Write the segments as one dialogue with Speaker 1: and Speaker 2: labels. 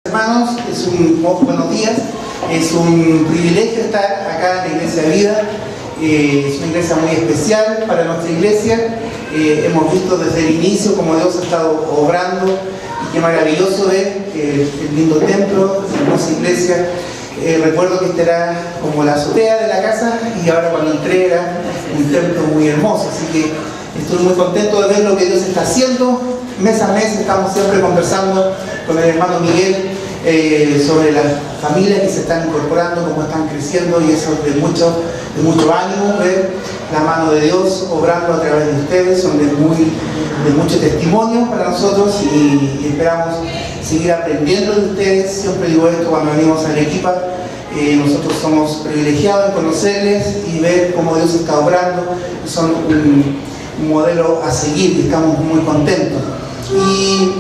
Speaker 1: Hermanos, buenos días. Es un privilegio estar acá en la Iglesia de Vida. Es una iglesia muy especial para nuestra iglesia. Hemos visto desde el inicio cómo Dios ha estado obrando y qué maravilloso ver el lindo templo, la hermosa iglesia. Recuerdo que este era como la azotea de la casa y ahora cuando entré era un templo muy hermoso, así que estoy muy contento de ver lo que Dios está haciendo. Mes a mes estamos siempre conversando con el hermano Miguel sobre las familias que se están incorporando, cómo están creciendo, y eso es de mucho ánimo ver la mano de Dios obrando a través de ustedes. Son de mucho testimonio para nosotros y esperamos seguir aprendiendo de ustedes. Siempre digo esto cuando venimos a Arequipa. Nosotros somos privilegiados en conocerles y ver cómo Dios está obrando. Son un modelo a seguir y estamos muy contentos. Y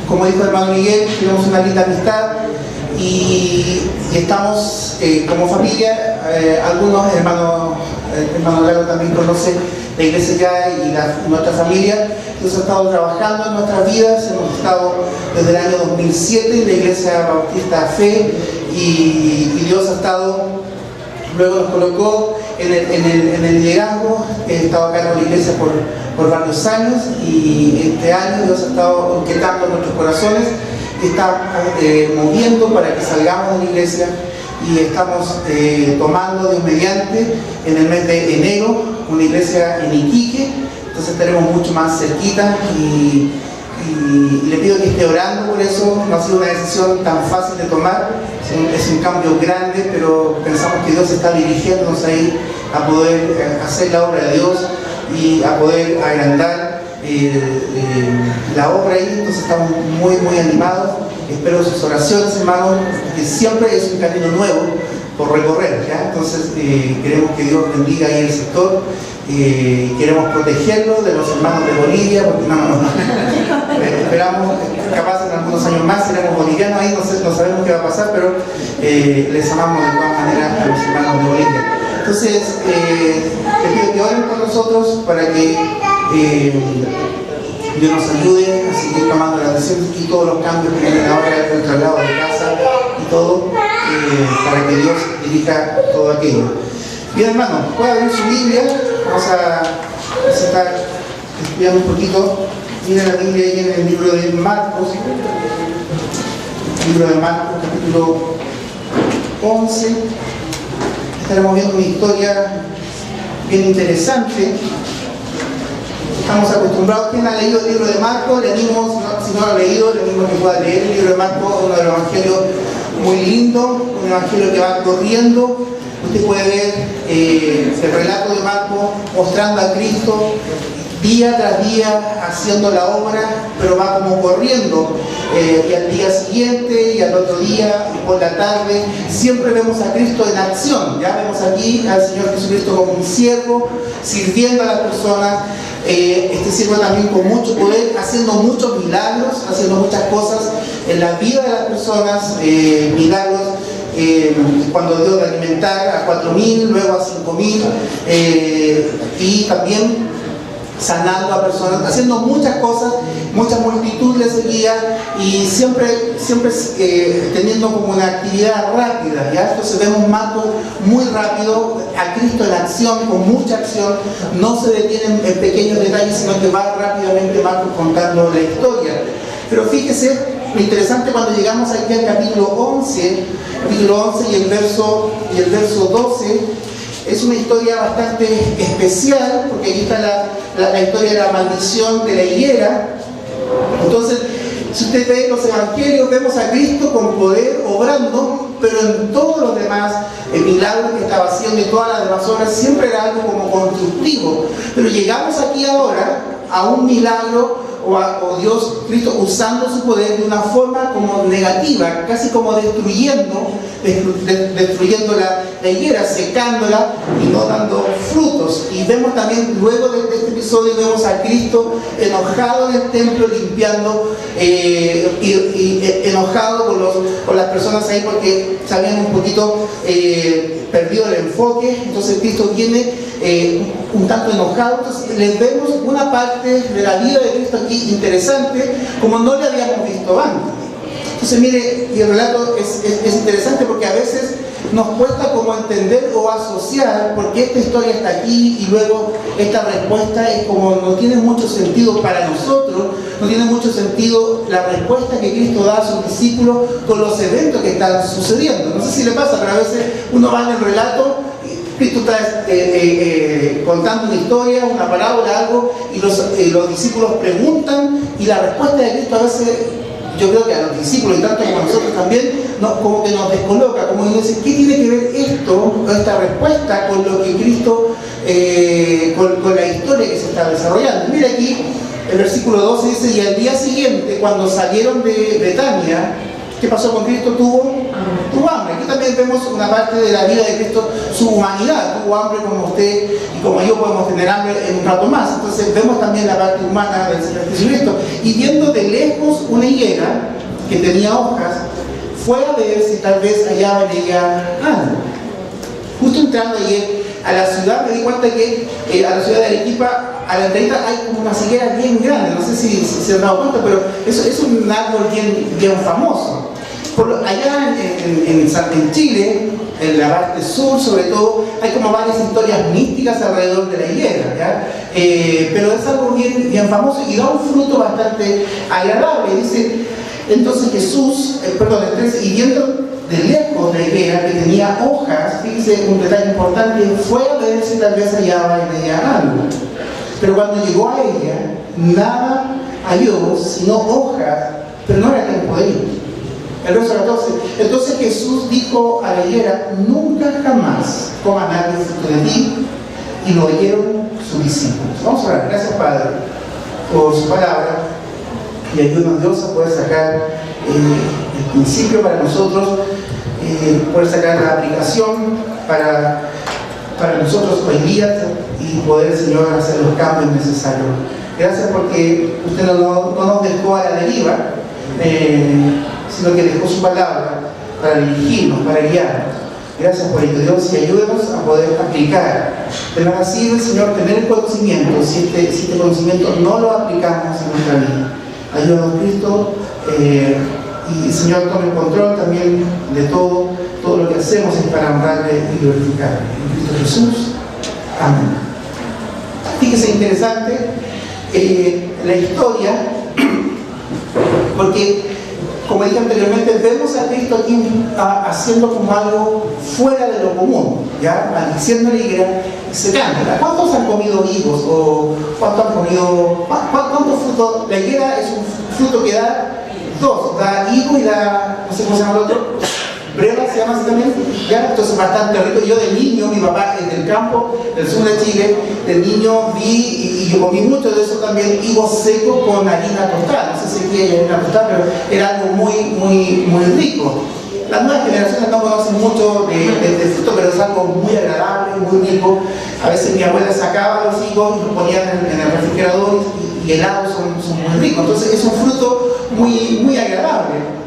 Speaker 1: como dijo el hermano Miguel, tenemos una linda amistad y estamos como familia. Algunos hermano Lalo también conoce la iglesia ya y nuestra familia. Dios ha estado trabajando en nuestras vidas. Hemos estado desde el año 2007 en la Iglesia Bautista Fe y Dios ha estado, luego nos colocó en el liderazgo. He estado acá en la iglesia por varios años y este año Dios ha estado inquietando nuestros corazones, está moviendo para que salgamos de la iglesia y estamos tomando Dios mediante en el mes de enero una iglesia en Iquique. Entonces estaremos mucho más cerquita y le pido que esté orando por eso. No ha sido una decisión tan fácil de tomar, es un cambio grande, pero pensamos que Dios está dirigiéndonos ahí a poder hacer la obra de Dios y a poder agrandar la obra ahí. Entonces estamos muy animados. Espero sus oraciones, hermanos, que siempre es un camino nuevo por recorrer, ¿ya? Entonces queremos que Dios bendiga ahí el sector. Queremos protegerlo de los hermanos de Bolivia, porque esperamos, capaz en algunos años más seremos bolivianos ahí, no sabemos qué va a pasar, pero les amamos de todas maneras a los hermanos de Bolivia. Entonces les pido que oren por nosotros para que Dios nos ayude a seguir tomando las decisiones y todos los cambios que vienen ahora, el traslado de casa y todo, para que Dios dirija todo aquello. Bien, hermano, puede abrir su Biblia. Vamos a estar estudiando un poquito. Miren la Biblia ahí en el libro de Marcos. Libro de Marcos, capítulo 11. Estaremos viendo una historia bien interesante. Estamos acostumbrados. ¿Quién ha leído el libro de Marcos? Le animo, si no lo ha leído, le animo que pueda leer el libro de Marcos, uno de los evangelios muy lindo, un evangelio que va corriendo. Usted puede ver el relato de Marcos mostrando a Cristo día tras día haciendo la obra, pero va como corriendo, y al día siguiente y al otro día y por la tarde siempre vemos a Cristo en acción. Ya vemos aquí al Señor Jesucristo como un siervo sirviendo a las personas. Este siervo también con mucho poder, haciendo muchos milagros, haciendo muchas cosas en la vida de las personas, milagros. Cuando dio de alimentar a 4.000, luego a 5.000, y también sanando a personas, haciendo muchas cosas, mucha multitud le seguía y siempre teniendo como una actividad rápida, ¿ya? Entonces vemos Marcos muy rápido, a Cristo en acción, con mucha acción, no se detienen en pequeños detalles, sino que va rápidamente Marcos contando la historia. Pero fíjese, lo interesante cuando llegamos aquí al capítulo 11 y el verso 12, es una historia bastante especial, porque aquí está la historia de la maldición de la higuera. Entonces, si usted ve los evangelios, vemos a Cristo con poder obrando, pero en todos los demás milagros que estaba haciendo y todas las demás obras siempre era algo como constructivo. Pero llegamos aquí ahora a un milagro o Dios, Cristo usando su poder de una forma como negativa, casi como destruyendo la higuera, secándola y no dando frutos. Y vemos también, luego de este episodio, vemos a Cristo enojado en el templo, limpiando, enojado con las personas ahí porque se habían un poquito perdido el enfoque. Entonces Cristo viene un tanto enojado. Entonces les vemos una parte de la vida de Cristo aquí interesante, como no le habíamos visto antes. Entonces mire, y el relato es interesante porque a veces nos cuesta como entender o asociar por qué esta historia está aquí y luego esta respuesta es como no tiene mucho sentido para nosotros, no tiene mucho sentido la respuesta que Cristo da a sus discípulos con los eventos que están sucediendo. No sé si le pasa, pero a veces uno va en el relato, Cristo está contando una historia, una parábola, algo, y los discípulos preguntan y la respuesta de Cristo a veces, yo creo que a los discípulos y tanto como a nosotros también, como que nos descoloca, como que dice, ¿qué tiene que ver esta respuesta con lo que Cristo, con la historia que se está desarrollando? Mira aquí, el versículo 12 dice, y al día siguiente, cuando salieron de Betania, ¿qué pasó con Cristo? Tuvo hambre. Aquí también vemos una parte de la vida de Cristo, su humanidad. Tuvo hambre como usted y como yo podemos tener hambre en un rato más. Entonces vemos también la parte humana del Señor Jesucristo. Y viendo de lejos una higuera que tenía hojas, fue a ver si tal vez hallaba en ella algo. Justo entrando ayer a la ciudad me di cuenta que a la ciudad de Arequipa, a la entrada hay como una higuera bien grande, no sé si se han dado cuenta, pero eso es un árbol bien famoso. Allá en Chile, en la parte sur sobre todo, hay como varias historias místicas alrededor de la higuera, ¿ya? Pero es algo bien famoso y da un fruto bastante agradable. Dice, entonces Jesús, y viendo de lejos la higuera que tenía hojas, fíjese un detalle importante, fue a ver si tal vez hallaba en ella algo. Pero cuando llegó a ella, nada halló sino hojas, pero no era tiempo de ir. El verso 14. Entonces Jesús dijo a la higuera, nunca jamás coma nadie fruto de ti, y lo oyeron sus discípulos. Vamos a orar. Gracias, Padre, por su palabra, y ayúdanos, Dios, a poder sacar el principio para nosotros, poder sacar la aplicación para nosotros hoy día y poder, Señor, hacer los cambios necesarios. Gracias porque usted no nos dejó a la deriva, sino que dejó su palabra para dirigirnos, para guiarnos. Gracias por ello, Dios, y ayúdenos a poder aplicar. De nada sirve, Señor, tener el conocimiento si este conocimiento no lo aplicamos en nuestra vida. Ayúdanos, Cristo, y Señor, tome el control también de todo lo que hacemos es para honrarle y glorificarle. En Cristo Jesús. Amén. Fíjese, interesante la historia, porque como dije anteriormente, vemos a Cristo aquí haciendo como algo fuera de lo común, ¿ya? Maldiciendo la higuera y secándola. ¿Cuántos han comido higos? ¿O cuántos han comido? ¿Cuántos frutos? La higuera es un fruto que da dos, da higo y da, no sé cómo se llama el otro, breva se llama así también, ¿ya? Entonces bastante rico. Yo de niño, mi papá en el campo del sur de Chile, de niño vi y yo comí mucho de eso también, higo seco con harina tostada. No sé si aquí hay harina tostada, pero era algo muy rico. Las nuevas generaciones no conocen mucho de fruto, pero es algo muy agradable, muy rico. A veces mi abuela sacaba los higos y los ponía en el refrigerador y helados son muy ricos. Entonces es un fruto muy agradable.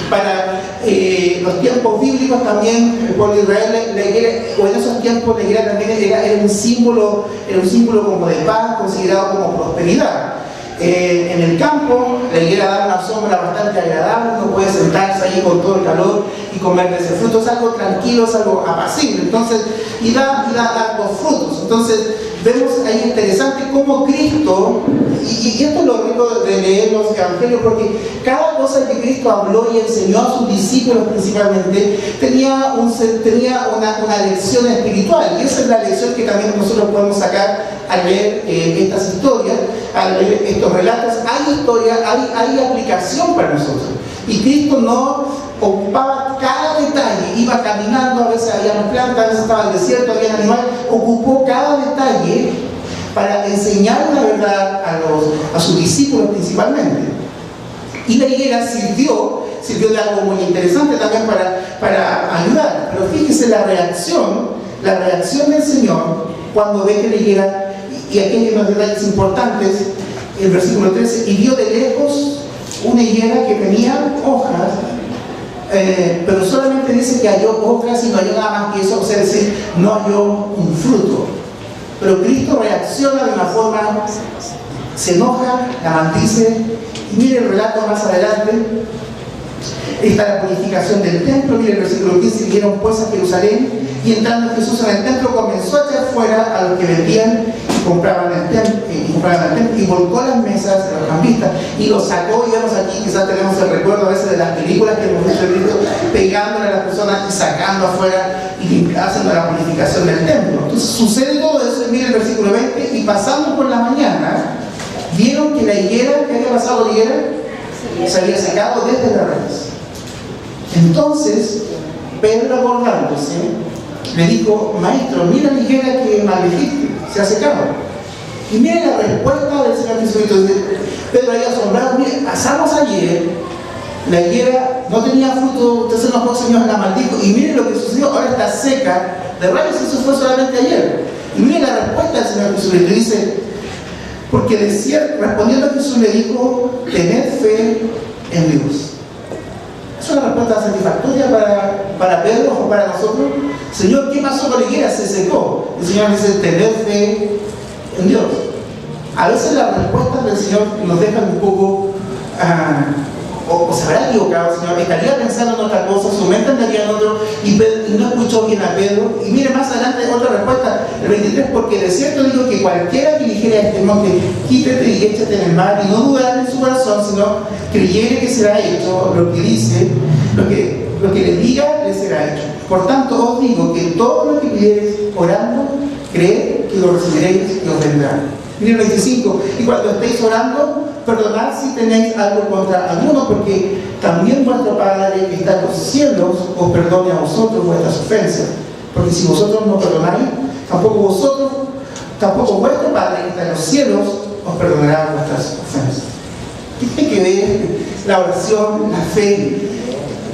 Speaker 1: Para los tiempos bíblicos también, el pueblo de Israel, la higuera, o en esos tiempos la higuera también era un símbolo como de paz, considerado como prosperidad. En el campo, la higuera da una sombra bastante agradable, uno puede sentarse ahí con todo el calor y comer de ese fruto, es algo tranquilo, es algo apacible, entonces, y da hartos frutos. Entonces, vemos ahí interesante cómo Cristo, y esto es lo rico de leer los evangelios, porque cada cosa que Cristo habló y enseñó a sus discípulos principalmente tenía una lección espiritual, y esa es la lección que también nosotros podemos sacar al leer estas historias, al leer estos relatos. Hay historia, hay aplicación para nosotros, y Cristo no ocupaba cada detalle, iba caminando, a veces había plantas, a veces estaba en el desierto, había animales, ocupó cada detalle para enseñar la verdad a sus discípulos principalmente. Y la higuera sirvió de algo muy interesante también para ayudar. Pero fíjese la reacción del Señor cuando ve que la higuera, y aquí hay unos detalles importantes, el versículo 13, y vio de lejos una higuera que tenía hojas, pero solamente dice que halló hojas y no halló nada más que eso, o sea, es decir, no halló un fruto. Pero Cristo reacciona de una forma, se enoja, la maldice, y mire el relato más adelante, Está la purificación del templo. Mire el versículo 15, vinieron pues a Jerusalén, y entrando Jesús en el templo comenzó a echar fuera a los que vendían y compraban el templo, y volcó las mesas de los cambistas y los sacó. Y vemos aquí, quizás tenemos el recuerdo a veces de las películas que hemos visto, pegándole a las personas y sacando afuera y haciendo la purificación del templo. Entonces sucede todo eso. Y mire el versículo 20, y pasando por la mañana vieron que la higuera, ¿qué había pasado la higuera? Se había secado desde la raíz. Entonces Pedro, acordándose, le dijo: maestro, mira la higuera que maldijiste, se ha secado. Y mire la respuesta del Señor Jesucristo. Pedro ahí asombrado: mire, pasamos ayer, la higuera no tenía fruto, usted se enojó, Señor, la maldijo, y mire lo que sucedió, ahora está seca de raíz. Eso fue solamente ayer. Y mire la respuesta del Señor Jesucristo. Dice: porque de cierto, respondiendo Jesús le dijo: tened fe en Dios. ¿Es una respuesta satisfactoria para Pedro o para nosotros? Señor, ¿qué pasó con la higuera? Se secó. El Señor dice: tened fe en Dios. A veces las respuestas del Señor nos dejan un poco o se habrá equivocado el Señor, estaría pensando en otra cosa, su mente andaría en otro, y no escuchó bien a Pedro. Y mire más adelante otra respuesta, el 23: porque de cierto digo que cualquiera que dijere a este monte: quítate y échate en el mar, y no dudar en su corazón, sino creyere que será hecho lo que dice, lo que le diga, le será hecho. Por tanto os digo que todo lo que pidiereis orando, creed que lo recibiréis y os vendrá. Mire el 25: y cuando estéis orando, perdonad si tenéis algo contra alguno, porque también vuestro Padre que está en los cielos os perdone a vosotros vuestras ofensas. Porque si vosotros no perdonáis, tampoco vuestro Padre que está en los cielos os perdonará vuestras ofensas. ¿Qué tiene que ver la oración, la fe,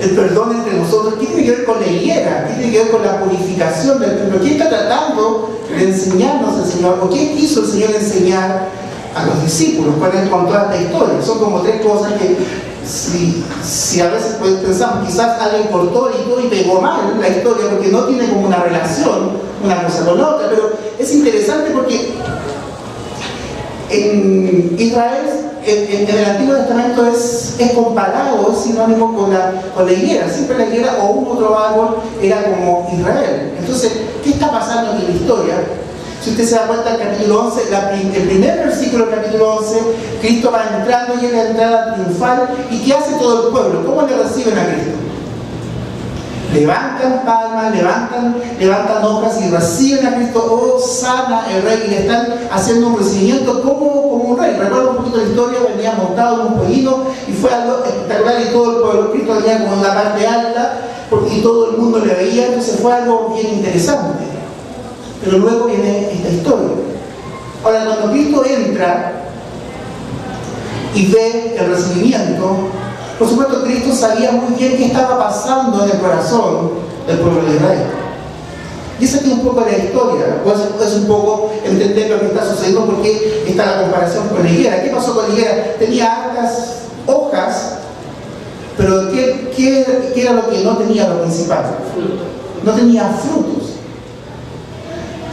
Speaker 1: el perdón entre nosotros? ¿Qué tiene que ver con la higuera? ¿Qué tiene que ver con la purificación del templo? ¿Qué está tratando de enseñarnos el Señor? ¿O qué quiso el Señor enseñar a los discípulos con toda esta historia? Son como tres cosas que si a veces pensamos, quizás alguien cortó la historia y pegó mal la historia porque no tiene como una relación una cosa con la otra, pero es interesante porque en Israel, en el Antiguo Testamento es comparado, es sinónimo con la higuera. Siempre la higuera o un otro árbol era como Israel. Entonces, ¿qué está pasando en la historia? Si usted se da cuenta, el capítulo 11, el primer versículo del capítulo 11, Cristo va entrando y es la entrada triunfal. ¿Y qué hace todo el pueblo? ¿Cómo le reciben a Cristo? Levantan palmas, levantan hojas y reciben a Cristo. Oh, sana el rey, y le están haciendo un recibimiento como un rey. Recuerdo un poquito la historia, venía montado en un pollino y fue algo espectacular, y todo el pueblo, Cristo venía como en una parte alta y todo el mundo le veía. Entonces fue algo bien interesante. Pero luego viene esta historia. Ahora, cuando Cristo entra y ve el recibimiento, por supuesto Cristo sabía muy bien qué estaba pasando en el corazón del pueblo de Israel. Y esa es un poco la historia, es un poco entender lo que está sucediendo, porque está la comparación con la higuera. ¿Qué pasó con la higuera? Tenía hartas hojas, pero ¿qué era lo que no tenía lo principal? No tenía frutos.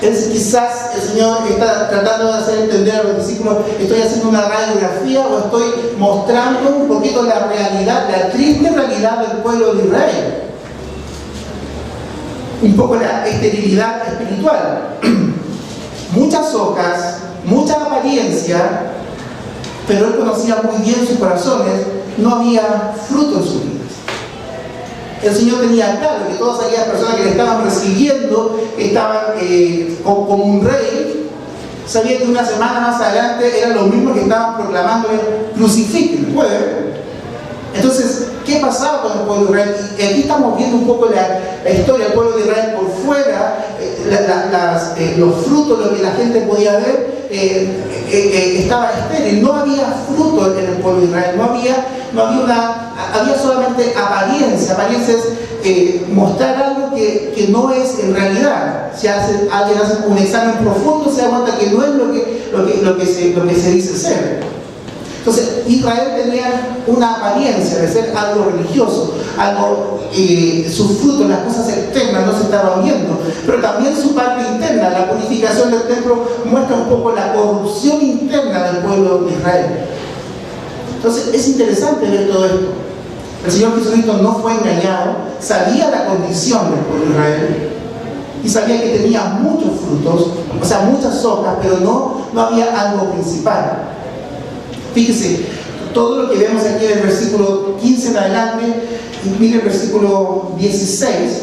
Speaker 1: Quizás el Señor está tratando de hacer entender a los discípulos: estoy haciendo una radiografía o estoy mostrando un poquito la realidad, la triste realidad del pueblo de Israel. Un poco la esterilidad espiritual. Muchas hojas, mucha apariencia, pero él conocía muy bien sus corazones, no había fruto en sus vidas. El Señor tenía claro que todas aquellas personas que le estaban recibiendo, que estaban como un rey, sabían que una semana más adelante eran los mismos que estaban proclamándole: crucifíquenlo. ¿Puede ver? Entonces, ¿qué pasaba con el pueblo de Israel? Y aquí estamos viendo un poco la historia del pueblo de Israel por fuera, los frutos, lo que la gente podía ver, estaba estéril. No había fruto en el pueblo de Israel, había solamente apariencia. Apariencia es mostrar algo que no es en realidad. Si alguien hace un examen profundo, se da cuenta que no es lo que se dice ser. Entonces, Israel tenía una apariencia de ser algo religioso, sus frutos, las cosas externas no se estaban viendo, pero también su parte interna. La purificación del templo muestra un poco la corrupción interna del pueblo de Israel. Entonces, es interesante ver todo esto. El Señor Jesucristo no fue engañado, sabía la condición del pueblo de Israel y sabía que tenía muchos frutos, o sea, muchas hojas, pero no había algo principal. Fíjese, todo lo que vemos aquí en el versículo 15 en adelante, y mire el versículo 16,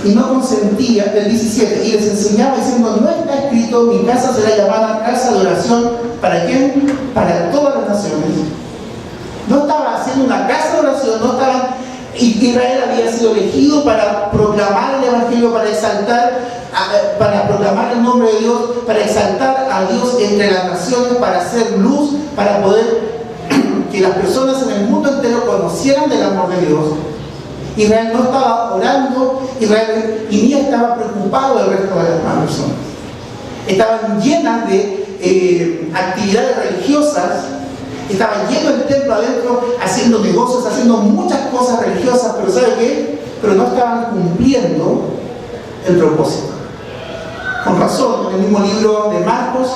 Speaker 1: y no consentía, el 17, y les enseñaba diciendo: no está escrito, mi casa será llamada casa de oración, ¿para quién? Para todas las naciones. No estaba haciendo una casa de oración, no estaba, Israel había sido elegido para proclamar el Evangelio, para exaltar, para proclamar el nombre de Dios, para exaltar a Dios entre las naciones, para hacer luz, para poder que las personas en el mundo entero conocieran del amor de Dios. Israel no estaba orando, Israel ni estaba preocupado del resto de las demás personas. Estaban llenas de actividades religiosas, estaban llenos del templo adentro, haciendo negocios, haciendo muchas cosas religiosas, pero ¿sabe qué? Pero no estaban cumpliendo el propósito. Con razón, en el mismo libro de Marcos,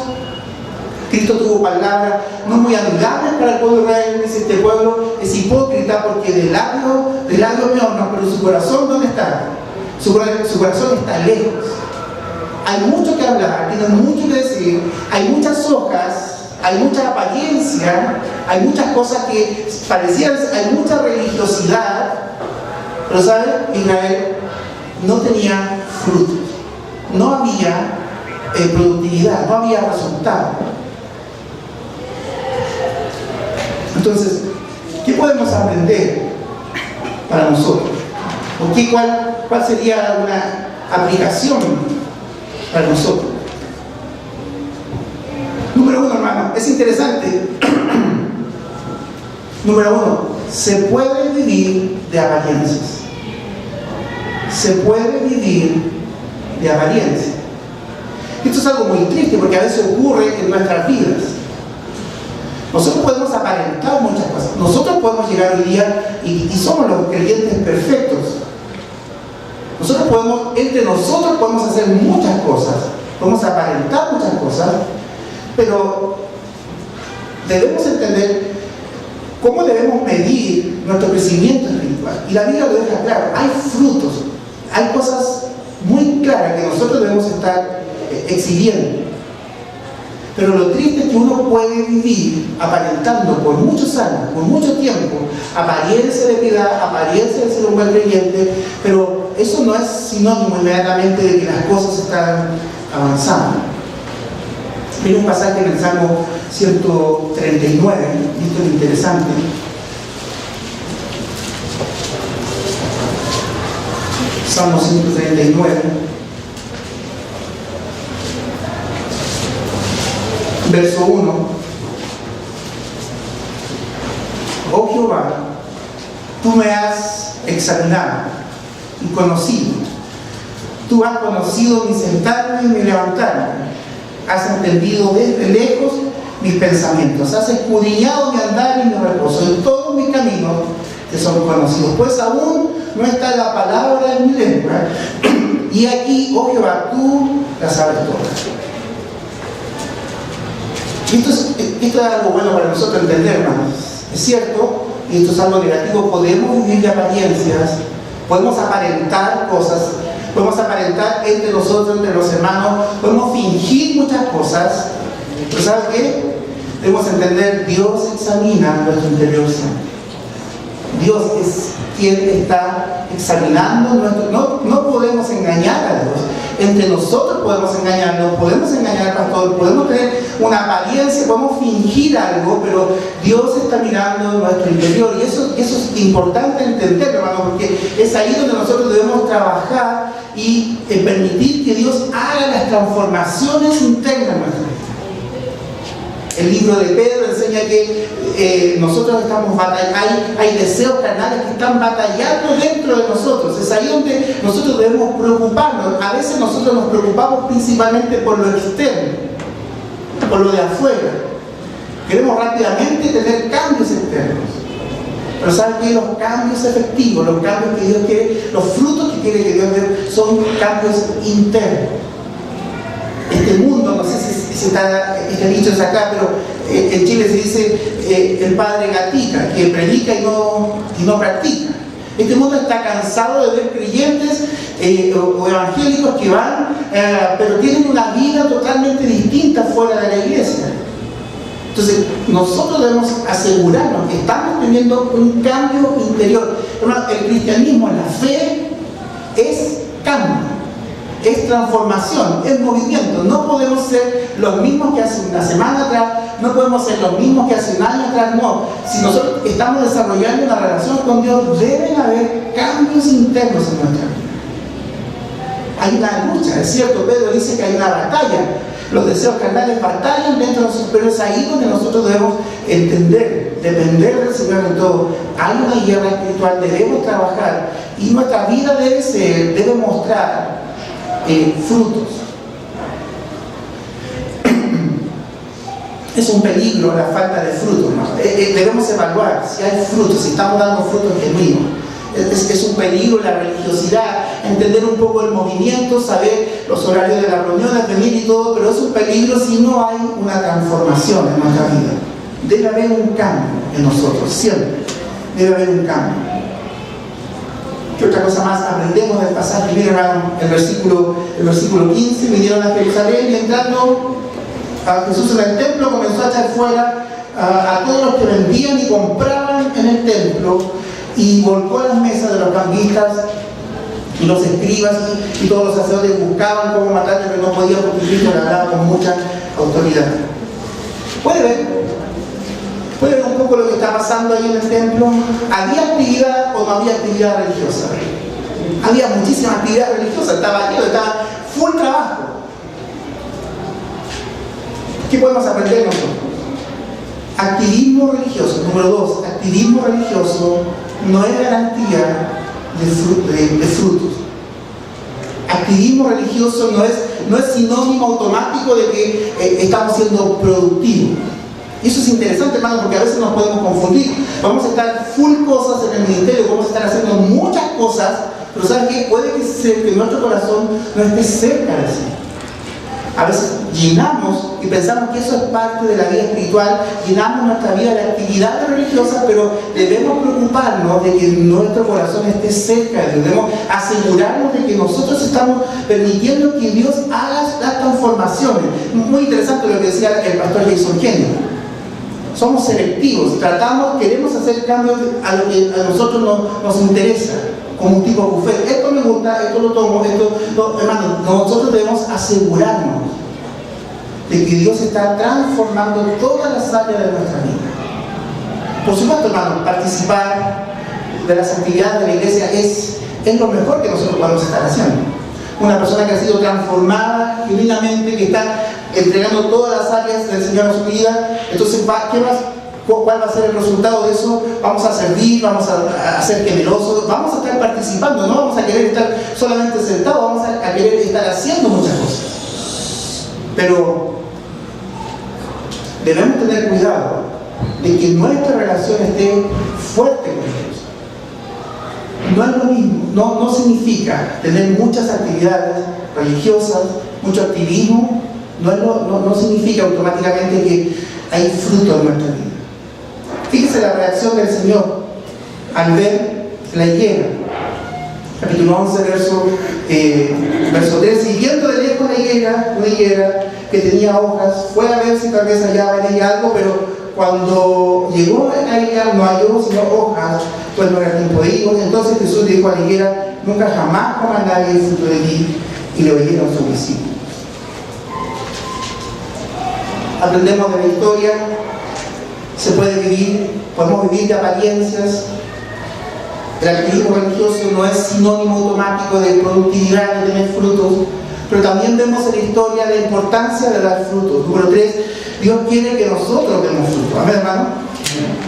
Speaker 1: Cristo tuvo palabras no muy amigables para el pueblo de Israel. Dice: este pueblo es hipócrita porque de labios me honran, pero su corazón, ¿dónde está? Su corazón está lejos. Hay mucho que hablar, tienen mucho que decir, hay muchas hojas, hay mucha apariencia, hay muchas cosas que parecían, hay mucha religiosidad, pero ¿sabe? Israel no tenía frutos, no había productividad, no había resultado. Entonces, ¿qué podemos aprender para nosotros? ¿Cuál sería una aplicación para nosotros? Número uno, hermano, es interesante. Número uno, se puede vivir de apariencias. Se puede vivir de apariencias. Esto es algo muy triste porque a veces ocurre en nuestras vidas. Nosotros podemos aparentar muchas cosas. Nosotros podemos llegar hoy día y somos los creyentes perfectos. Entre nosotros podemos hacer muchas cosas, podemos aparentar muchas cosas, pero debemos entender cómo debemos medir nuestro crecimiento espiritual. Y la Biblia lo deja claro, hay frutos, hay cosas muy claras que nosotros debemos estar exhibiendo. Pero lo triste es que uno puede vivir aparentando por muchos años, por mucho tiempo, apariencia de piedad, apariencia de ser un buen creyente, pero eso no es sinónimo inmediatamente de que las cosas están avanzando. Mira un pasaje en el Salmo 139, esto es interesante. Salmo 139. Verso 1: oh Jehová, tú me has examinado y conocido. Tú has conocido mi sentarme y mi levantarme. Has entendido desde lejos mis pensamientos. Has escudriñado mi andar y mi reposo. En todos mis caminos te son conocidos. Pues aún no está la palabra en mi lengua. Y aquí, oh Jehová, tú la sabes todas. Esto es algo bueno para nosotros entender, hermanos. Es cierto, y esto es algo negativo. Podemos vivir de apariencias, podemos aparentar cosas, podemos aparentar entre nosotros, entre los hermanos, podemos fingir muchas cosas. Pero ¿sabe qué? Debemos entender, Dios examina nuestro interior siempre. Dios es quien está examinando nuestro... No podemos engañar a Dios. Entre nosotros podemos engañarnos, podemos engañar al pastor, podemos tener una apariencia, podemos fingir algo, pero Dios está mirando nuestro interior. Y eso es importante entender, hermano, porque es ahí donde nosotros debemos trabajar y permitir que Dios haga las transformaciones internas en nuestra vida. El libro de Pedro enseña que nosotros estamos batallando, hay deseos carnales que están batallando dentro de nosotros. Es ahí donde nosotros debemos preocuparnos. A veces nosotros nos preocupamos principalmente por lo externo, por lo de afuera. Queremos rápidamente tener cambios externos. Pero ¿saben qué? Los cambios efectivos, los cambios que Dios quiere, los frutos que quiere que Dios dé, son cambios internos. Este mundo, no sé si este dicho es acá, pero en Chile se dice el padre gatica, que predica y no practica. Este mundo está cansado de ver creyentes o evangélicos que van, pero tienen una vida totalmente distinta fuera de la iglesia. Entonces, nosotros debemos asegurarnos que estamos teniendo un cambio interior. Hermano, el cristianismo, la fe, es cambio, es transformación, es movimiento. No podemos ser los mismos que hace una semana atrás, no podemos ser los mismos que hace un año atrás, no. Si nosotros estamos desarrollando una relación con Dios, deben haber cambios internos en nuestra vida. Hay una lucha, es cierto, Pedro dice que hay una batalla. Los deseos carnales batallan dentro de nosotros, pero es ahí donde nosotros debemos entender, depender del Señor en todo. Hay una guerra espiritual, debemos trabajar y nuestra vida debe mostrar frutos. Es un peligro la falta de frutos, ¿no? Debemos evaluar si hay frutos, si estamos dando frutos genuinos. Es un peligro la religiosidad, entender un poco el movimiento, saber los horarios de las reuniones, venir y todo, pero es un peligro si no hay una transformación en nuestra vida. Debe haber un cambio en nosotros, siempre. Debe haber un cambio. ¿Qué otra cosa más aprendemos del pasaje? Miren, hermano, el versículo 15, vinieron a Jerusalén y entrando a Jesús en el templo comenzó a echar fuera a todos los que vendían y compraban en el templo, y volcó las mesas de los cambistas y los escribas y todos los sacerdotes buscaban cómo matarle, pero no podían porque Cristo le hablaba con mucha autoridad. ¿Puede ver un poco lo que está pasando ahí en el templo? ¿Había actividad o no había actividad religiosa? Había muchísima actividad religiosa, estaba lleno, estaba full trabajo. ¿Qué podemos aprender nosotros? Activismo religioso. Número 2, activismo religioso no es garantía de frutos. Activismo religioso no es sinónimo automático de que estamos siendo productivos. Y eso es interesante, hermano, porque a veces nos podemos confundir. Vamos a estar full cosas en el ministerio, vamos a estar haciendo muchas cosas, pero ¿saben qué? Puede que nuestro corazón no esté cerca de sí. A veces llenamos y pensamos que eso es parte de la vida espiritual, llenamos nuestra vida de actividades religiosas, pero debemos preocuparnos de que nuestro corazón esté cerca de Dios. Debemos asegurarnos de que nosotros estamos permitiendo que Dios haga las transformaciones. Muy interesante lo que decía el pastor Jason Kennedy. Somos selectivos, queremos hacer cambios a lo que a nosotros nos interesa, como un tipo buffet. Esto me gusta, esto lo tomo, hermano, nosotros debemos asegurarnos de que Dios está transformando todas las áreas de nuestra vida. Por supuesto, hermano, participar de las actividades de la iglesia es lo mejor que nosotros podemos estar haciendo. Una persona que ha sido transformada genuinamente, que está entregando todas las áreas del Señor a su vida, entonces, ¿cuál va a ser el resultado de eso? Vamos a servir, vamos a ser generosos, vamos a estar participando, no vamos a querer estar solamente sentados, vamos a querer estar haciendo muchas cosas. Pero debemos tener cuidado de que nuestra relación esté fuerte con Dios. No es lo mismo, no significa tener muchas actividades religiosas, mucho activismo, no significa automáticamente que hay fruto en nuestra vida. Fíjese la reacción del Señor al ver la higuera. Capítulo 11, verso 13. Y viendo de lejos una higuera que tenía hojas, fue a ver si tal vez hallaba en ella algo, pero cuando llegó a ella no halló sino hojas, pues no era tiempo de higos. Entonces Jesús dijo a la higuera: nunca jamás coma nadie el fruto de ti. Y le oyeron sus discípulos. Aprendemos de la historia. Podemos vivir de apariencias. El activismo religioso no es sinónimo automático de productividad, de tener frutos, pero también vemos en la historia la importancia de dar frutos. Número 3, Dios quiere que nosotros demos frutos. Amén, hermano.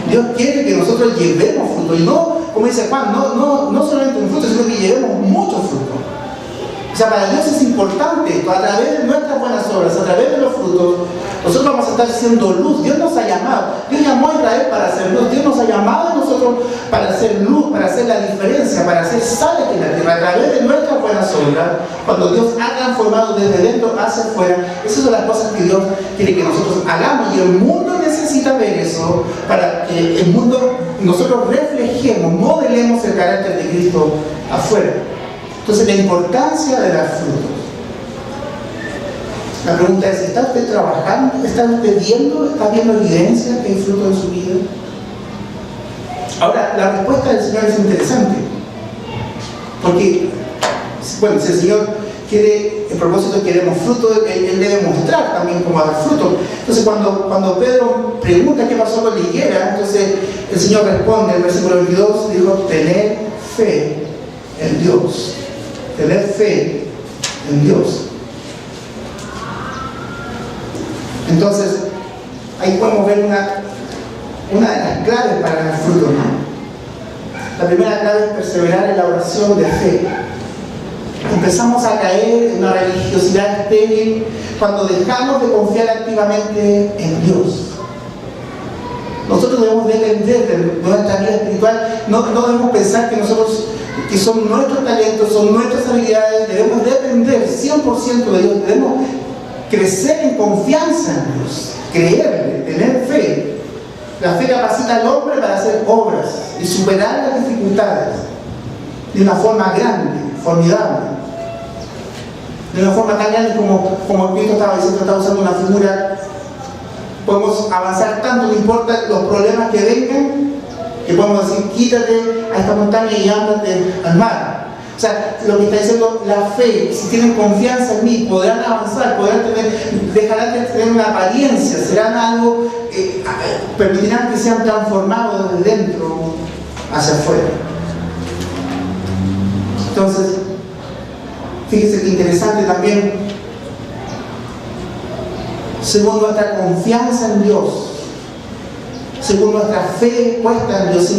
Speaker 1: Dios quiere que nosotros llevemos frutos, y no, como dice Juan, no solamente un fruto, sino que llevemos muchos frutos. O sea, para Dios es importante esto, a través de nuestras buenas obras, a través de los frutos, nosotros vamos a estar siendo luz. Dios nos ha llamado, Dios llamó a Israel para hacer luz, Dios nos ha llamado a nosotros para hacer luz, para hacer la diferencia, para hacer sal en la tierra, a través de nuestras buenas obras. Cuando Dios ha transformado desde dentro hacia afuera, esas son las cosas que Dios quiere que nosotros hagamos, y el mundo necesita ver eso para que el mundo, nosotros reflejemos, modelemos el carácter de Cristo afuera. Entonces, la importancia de dar frutos. La pregunta es, ¿está usted trabajando? ¿Está usted viendo? ¿Está viendo evidencia que hay fruto en su vida? Ahora, la respuesta del Señor es interesante. Porque, bueno, si el Señor quiere, el propósito que demos fruto, Él debe mostrar también cómo dar fruto. Entonces, cuando Pedro pregunta qué pasó con la higuera, entonces el Señor responde, en el versículo 22, dijo, tener fe en Dios. Tener fe en Dios. Entonces, ahí podemos ver una de las claves para dar fruto, ¿no? La primera clave es perseverar en la oración de fe. Empezamos a caer en una religiosidad estéril cuando dejamos de confiar activamente en Dios. Nosotros debemos depender de nuestra vida espiritual, no debemos pensar que nosotros, que son nuestros talentos, son nuestras habilidades, debemos depender 100% de Dios, debemos crecer en confianza en Dios, creerle, tener fe. La fe capacita al hombre para hacer obras y superar las dificultades de una forma grande, formidable. De una forma tan grande como Cristo estaba diciendo, estaba usando una figura. Podemos avanzar tanto, no importa los problemas que vengan, que podemos decir, quítate a esta montaña y ándate al mar. O sea, lo que está diciendo, la fe, si tienen confianza en mí, podrán avanzar, dejarán de tener una apariencia, serán algo, permitirán que sean transformados desde dentro hacia afuera. Entonces, fíjense que interesante también, según nuestra confianza en Dios, según nuestra fe puesta en Dios,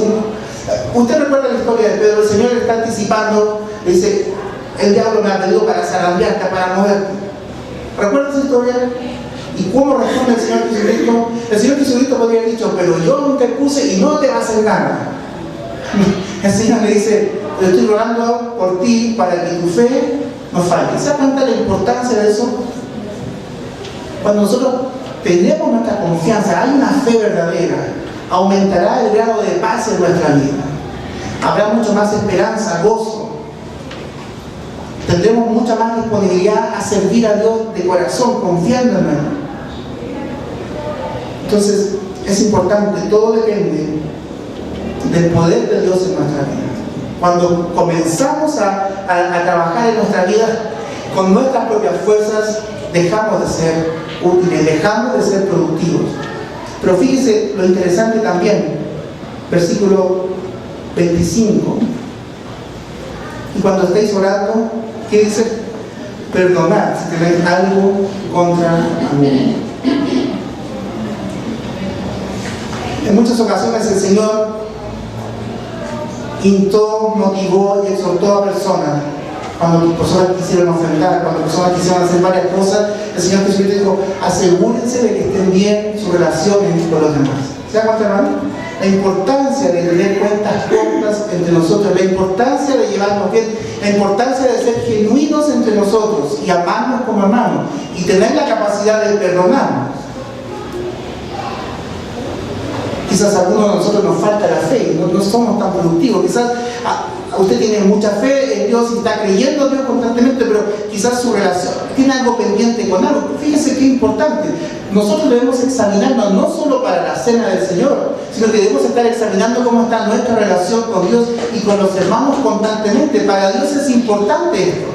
Speaker 1: usted recuerda la historia de Pedro, el Señor le está anticipando, le dice, el diablo me ha pedido para zarandearte, para moverte. ¿Recuerda esa historia? ¿Y cómo responde el Señor Jesucristo? El Señor Jesucristo podría haber dicho, pero yo no te puse y no te va a hacer nada. El Señor le dice, yo estoy rogando por ti para que tu fe no falle. ¿Se da cuenta la importancia de eso? Cuando nosotros tenemos nuestra confianza, hay una fe verdadera, aumentará el grado de paz en nuestra vida. Habrá mucho más esperanza, gozo. Tendremos mucha más disponibilidad a servir a Dios de corazón, confiando en Él. Entonces, es importante, todo depende del poder de Dios en nuestra vida. Cuando comenzamos a trabajar en nuestra vida con nuestras propias fuerzas, dejamos de ser útiles, dejamos de ser productivos. Pero fíjese lo interesante también, versículo 25. Y cuando estéis orando, ¿qué dice? Perdonad si tenéis algo contra mí. En muchas ocasiones el Señor instó, motivó y exhortó a personas. Cuando personas quisieron ofender, cuando personas quisieron hacer varias cosas, el Señor Jesucristo dijo, asegúrense de que estén bien sus relaciones con los demás. ¿Se da cuenta, hermano? La importancia de tener cuentas cortas entre nosotros, la importancia de llevarnos bien, la importancia de ser genuinos entre nosotros y amarnos como hermanos y tener la capacidad de perdonarnos. Quizás a algunos de nosotros nos falta la fe, no somos tan productivos. Quizás usted tiene mucha fe en Dios y está creyendo en Dios constantemente, pero quizás su relación tiene algo pendiente con algo. Fíjese qué importante. Nosotros debemos examinarnos no solo para la cena del Señor, sino que debemos estar examinando cómo está nuestra relación con Dios y con los hermanos constantemente. Para Dios es importante esto.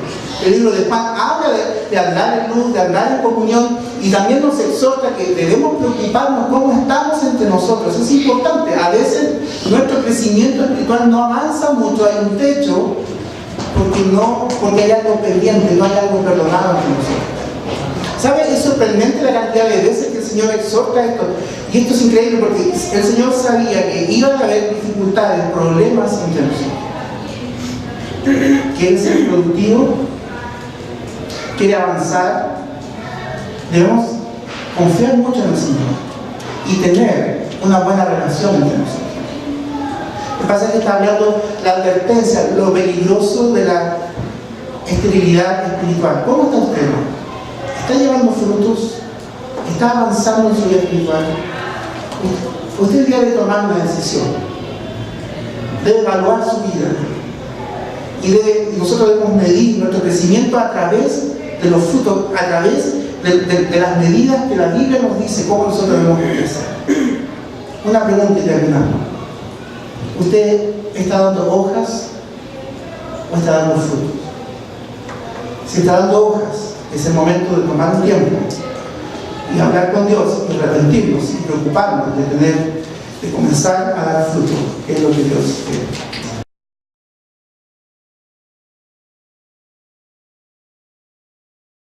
Speaker 1: El libro de Juan habla de andar en luz, de andar en comunión, y también nos exhorta que debemos preocuparnos cómo estamos entre nosotros. Es importante. A veces nuestro crecimiento espiritual no avanza mucho, hay un techo, porque hay algo pendiente, no hay algo perdonado entre nosotros. ¿Sabe? Es sorprendente la cantidad de veces que el Señor exhorta esto. Y esto es increíble porque el Señor sabía que iban a haber dificultades, problemas entre nosotros. ¿Quieren ser productivos? quiere avanzar, debemos confiar mucho en el Señor y tener una buena relación entre nosotros. Lo que pasa es que está hablando la advertencia, lo peligroso de la esterilidad espiritual. ¿Cómo está usted? ¿Está llevando frutos? ¿Está avanzando en su vida espiritual? Usted debe tomar una decisión. Debe evaluar su vida. Y nosotros debemos medir nuestro crecimiento a través de los frutos, a través de las medidas que la Biblia nos dice cómo nosotros debemos crecer. Una pregunta y terminamos. ¿Usted está dando hojas o está dando frutos? Si está dando hojas, es el momento de tomar un tiempo y hablar con Dios y arrepentirnos y preocuparnos de comenzar a dar fruto, que es lo que Dios quiere.